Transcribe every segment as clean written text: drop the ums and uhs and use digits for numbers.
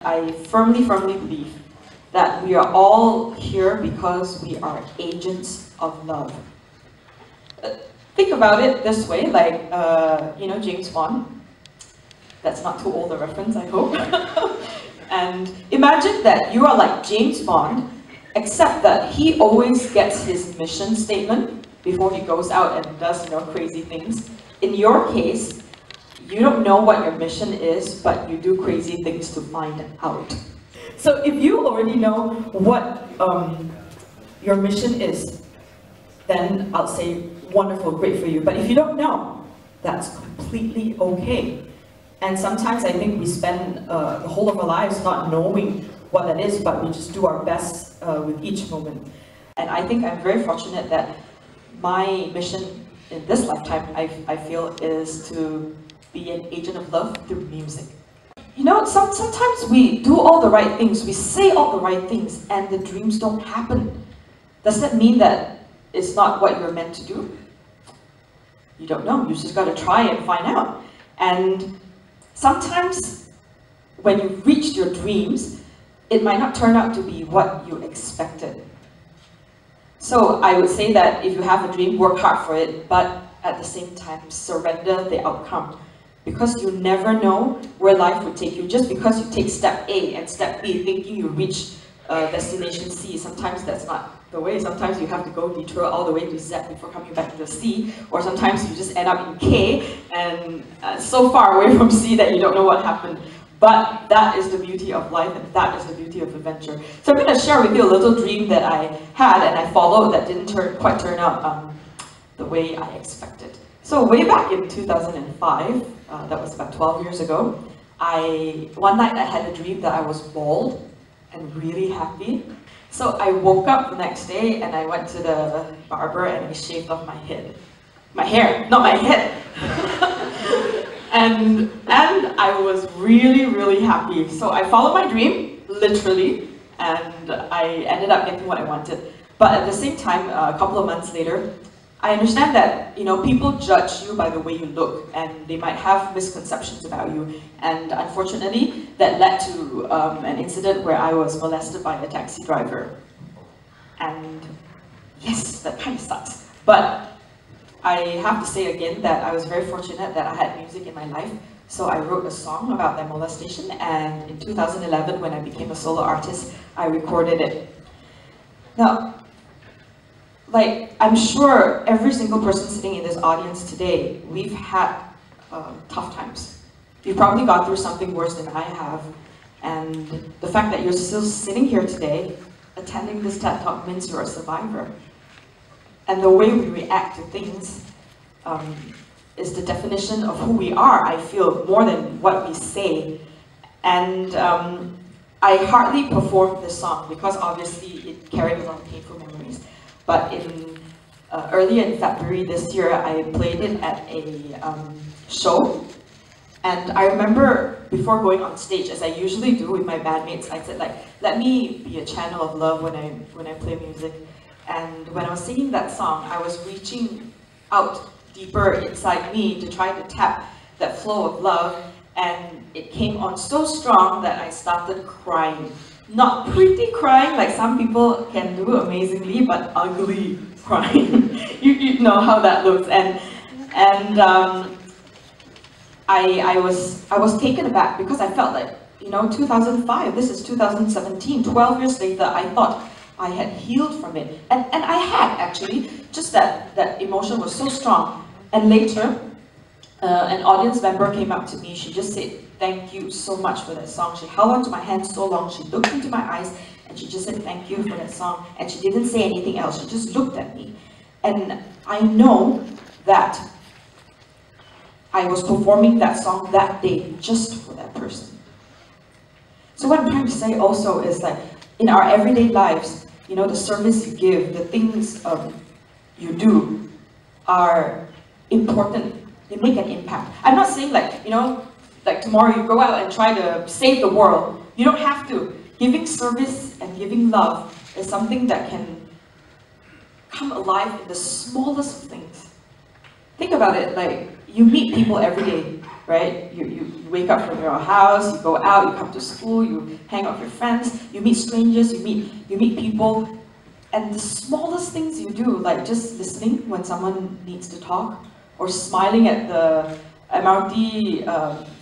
I firmly believe that we are all here because we are agents of love. Think about it this way, like, you know, James Bond. That's not too old a reference, I hope. And imagine that you are like James Bond, except that he always gets his mission statement before he goes out and does, you know, crazy things. In your case, you don't know what your mission is, but you do crazy things to find out. So if you already know what your mission is, then I'll say wonderful, great for you. But if you don't know, that's completely okay. And sometimes I think we spend the whole of our lives not knowing what that is, but we just do our best with each moment. And I think I'm very fortunate that my mission in this lifetime, I feel, is to be an agent of love through music. You know, sometimes we do all the right things, we say all the right things, and the dreams don't happen. Does that mean that it's not what you're meant to do? You don't know, you just gotta try and find out. And sometimes when you've reached your dreams, it might not turn out to be what you expected. So I would say that if you have a dream, work hard for it, but at the same time, surrender the outcome. Because you never know where life would take you. Just because you take step A and step B thinking you reach destination C, sometimes that's not the way. Sometimes you have to go detour all the way to Z before coming back to the C, or sometimes you just end up in K and so far away from C that you don't know what happened. But that is the beauty of life, and that is the beauty of adventure. So I'm going to share with you a little dream that I had and I followed that didn't quite turn out the way I expected. So way back in 2005, that was about 12 years ago, one night I had a dream that I was bald and really happy. So I woke up the next day and I went to the barber and I shaved off my head. My hair, not my head. and I was really happy. So I followed my dream, literally, and I ended up getting what I wanted. But at the same time, a couple of months later, I understand that, you know, people judge you by the way you look, and they might have misconceptions about you. And unfortunately, that led to an incident where I was molested by a taxi driver. And yes, that kind of sucks. But I have to say again that I was very fortunate that I had music in my life. So I wrote a song about that molestation, and in 2011, when I became a solo artist, I recorded it. Now, like, I'm sure every single person sitting in this audience today, we've had tough times. You've probably gone through something worse than I have, and the fact that you're still sitting here today, attending this TED Talk, means you're a survivor. And the way we react to things is the definition of who we are, I feel, more than what we say. And I hardly performed this song because obviously it carried a lot of painful memories. But early in February this year, I played it at a show. And I remember before going on stage, as I usually do with my bandmates, I said, like, let me be a channel of love when I play music. And when I was singing that song, I was reaching out deeper inside me to try to tap that flow of love. And it came on so strong that I started crying. Not pretty crying like some people can do amazingly, but ugly crying. you know how that looks. And I was taken aback because I felt like, you know, 2005, this is 2017, 12 years later, I thought I had healed from it. And I had, actually, just that emotion was so strong. And later, an audience member came up to me, she just said, thank you so much for that song. She held onto my hand so long, she looked into my eyes, and she just said, thank you for that song. And she didn't say anything else, she just looked at me. And I know that I was performing that song that day just for that person. So what I'm trying to say also is that in our everyday lives, you know, the service you give, the things you do are important. They make an impact. I'm not saying, like, you know, like tomorrow you go out and try to save the world. You don't have to. Giving service and giving love is something that can come alive in the smallest of things. Think about it, like, you meet people every day. right? You wake up from your house, you go out, you come to school, you hang out with your friends, you meet strangers, you meet people, and the smallest things you do, like just listening when someone needs to talk, or smiling at the MRT,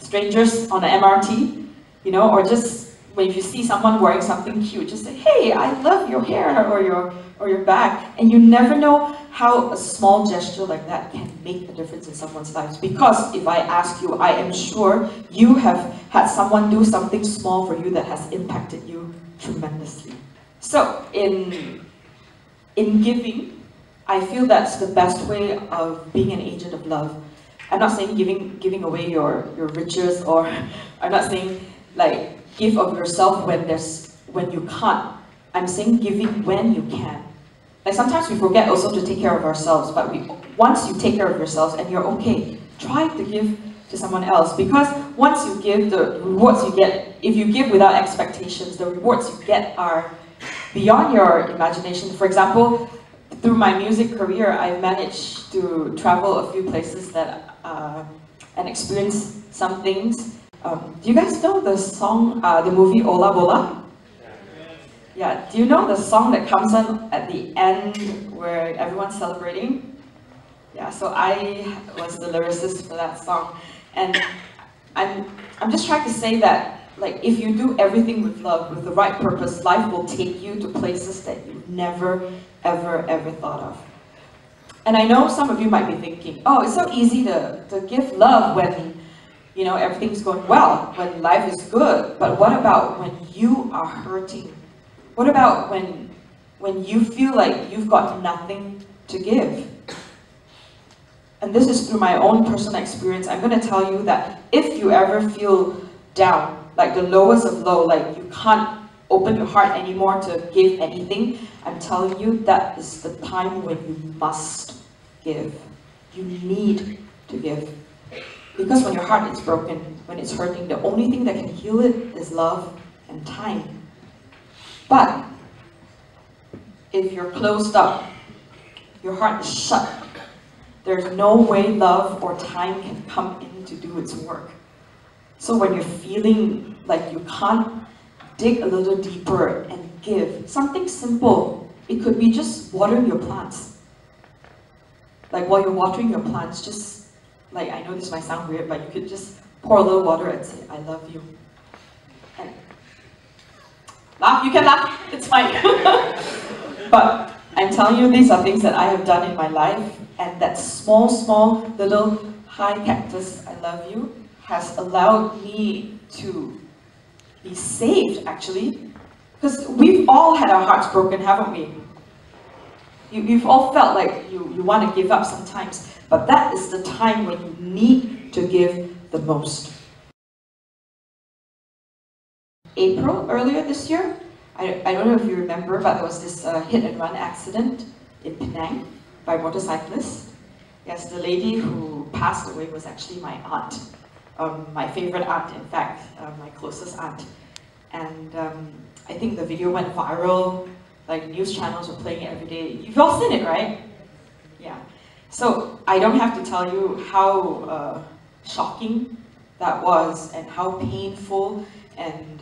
strangers on the MRT, you know, or just when you see someone wearing something cute, just say, hey, I love your hair or your bag. And you never know how a small gesture like that can make a difference in someone's lives. Because if I ask you, I am sure you have had someone do something small for you that has impacted you tremendously. So in giving, I feel that's the best way of being an agent of love. I'm not saying giving away your riches, or I'm not saying like give of yourself when you can't. I'm saying giving when you can. Like sometimes we forget also to take care of ourselves, but once you take care of yourselves and you're okay, try to give to someone else, because once you give, the rewards you get, if you give without expectations, the rewards you get are beyond your imagination. For example, through my music career, I've managed to travel a few places that and experience some things. Do you guys know the song, the movie Ola Bola? Yeah, do you know the song that comes on at the end where everyone's celebrating? Yeah, so I was the lyricist for that song. And I'm just trying to say that, like, if you do everything with love, with the right purpose, life will take you to places that you've never, ever thought of. And I know some of you might be thinking, oh, it's so easy to give love when, you know, everything's going well, when life is good. But what about when you are hurting? What about when you feel like you've got nothing to give? And this is through my own personal experience. I'm going to tell you that if you ever feel down, like the lowest of low, like you can't open your heart anymore to give anything, I'm telling you that is the time when you must give. You need to give. Because when your heart is broken, when it's hurting, the only thing that can heal it is love and time. But if you're closed up, your heart is shut, there's no way love or time can come in to do its work. So when you're feeling like you can't, dig a little deeper and give. Something simple. It could be just watering your plants. Like while you're watering your plants, just like, I know this might sound weird, but you could just pour a little water and say, I love you. And laugh, you can laugh, it's fine. But I'm telling you, these are things that I have done in my life, and that small little hi cactus, I love you, has allowed me to be saved, actually. Because we've all had our hearts broken, haven't we? You've all felt like you want to give up sometimes, but that is the time when you need to give the most. April, earlier this year, I don't know if you remember, but there was this hit and run accident in Penang by motorcyclists. Yes, the lady who passed away was actually my aunt. My favorite aunt, in fact, my closest aunt. And I think the video went viral, like news channels were playing it every day. You've all seen it, right? Yeah. So I don't have to tell you how shocking that was, and how painful, and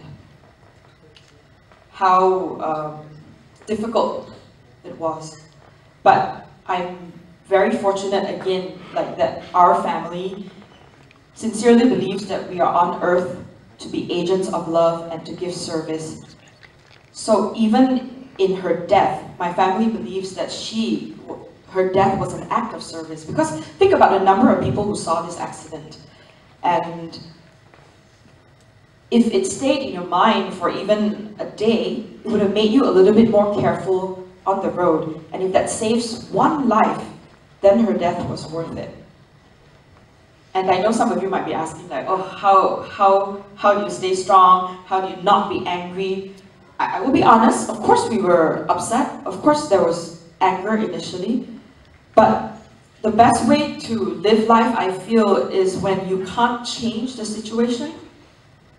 how difficult it was. But I'm very fortunate again, like that our family sincerely believes that we are on earth to be agents of love and to give service. So even in her death, my family believes that her death was an act of service. Because think about the number of people who saw this accident. And if it stayed in your mind for even a day, it would have made you a little bit more careful on the road. And if that saves one life, then her death was worth it. And I know some of you might be asking, like, oh, how do you stay strong? How do you not be angry? I will be honest, of course we were upset. Of course there was anger initially. But the best way to live life, I feel, is when you can't change the situation,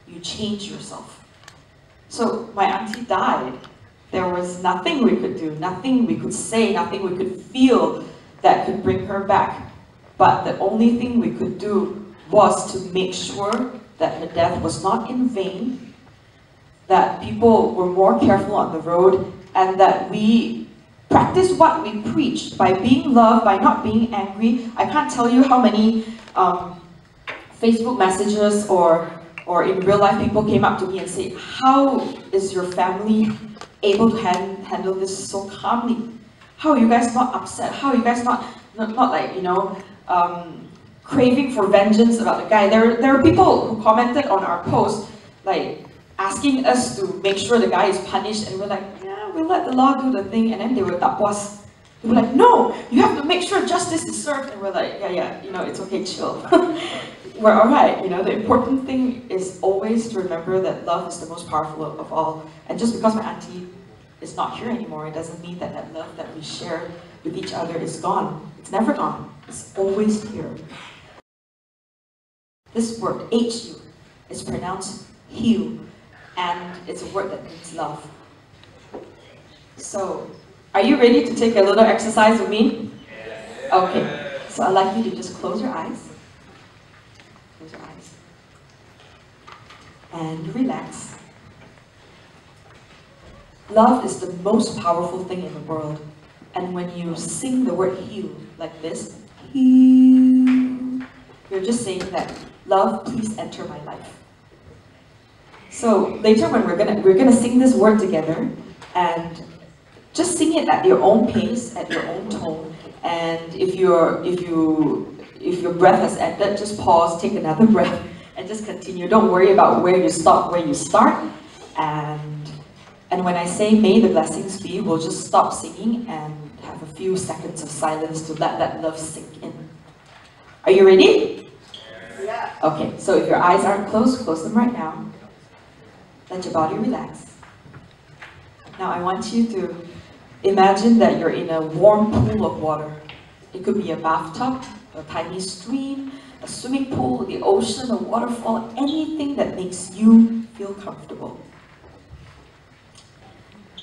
you change yourself. So my auntie died. There was nothing we could do, nothing we could say, nothing we could feel that could bring her back. But the only thing we could do was to make sure that her death was not in vain, that people were more careful on the road, and that we practice what we preach by being loved, by not being angry. I can't tell you how many Facebook messages or in real life people came up to me and say, how is your family able to handle this so calmly? How are you guys not upset? How are you guys not like, you know, craving for vengeance about the guy? There are people who commented on our post, like, asking us to make sure the guy is punished, and we're like, yeah, we'll let the law do the thing, and then they were tapwas. They were like, no, you have to make sure justice is served, and we're like, yeah, you know, it's okay, chill. We're alright, you know, the important thing is always to remember that love is the most powerful of all, and just because my auntie is not here anymore, it doesn't mean that that love that we share with each other is gone. It's never gone, it's always here. This word, H-U, is pronounced heal, and it's a word that means love. So, are you ready to take a little exercise with me? Okay, so I'd like you to just close your eyes. Close your eyes. And relax. Love is the most powerful thing in the world. And when you sing the word heal like this, heal, you're just saying that, love, please enter my life. So later when we're gonna sing this word together, and just sing it at your own pace, at your own tone. And if your breath has ended, just pause, take another breath, and just continue. Don't worry about where you stop, where you start. And when I say may the blessings be, we'll just stop singing and have a few seconds of silence to let that love sink in. Are you ready? Yeah. Okay, so if your eyes aren't closed, close them right now. Let your body relax. Now I want you to imagine that you're in a warm pool of water. It could be a bathtub, a tiny stream, a swimming pool, the ocean, a waterfall, anything that makes you feel comfortable.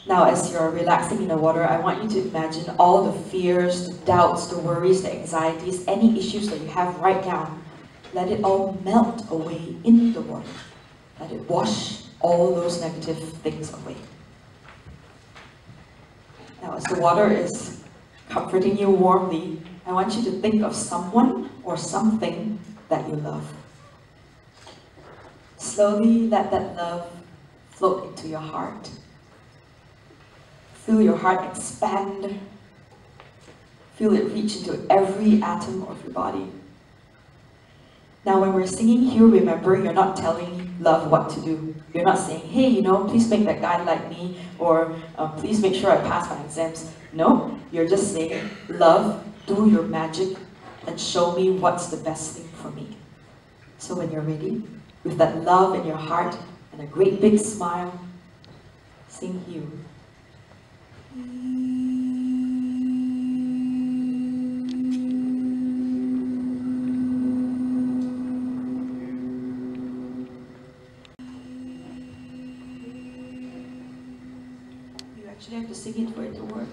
Now as you're relaxing in the water, I want you to imagine all the fears, the doubts, the worries, the anxieties, any issues that you have right now. Let it all melt away in the water. Let it wash all those negative things away. Now as the water is comforting you warmly, I want you to think of someone or something that you love. Slowly let that love float into your heart. Feel your heart expand. Feel it reach into every atom of your body. Now when we're singing here, remember, you're not telling love what to do. You're not saying, hey, you know, please make that guy like me, or please make sure I pass my exams. No, you're just saying, love, do your magic and show me what's the best thing for me. So when you're ready, with that love in your heart and a great big smile, sing you. You actually have to sing it for it to work.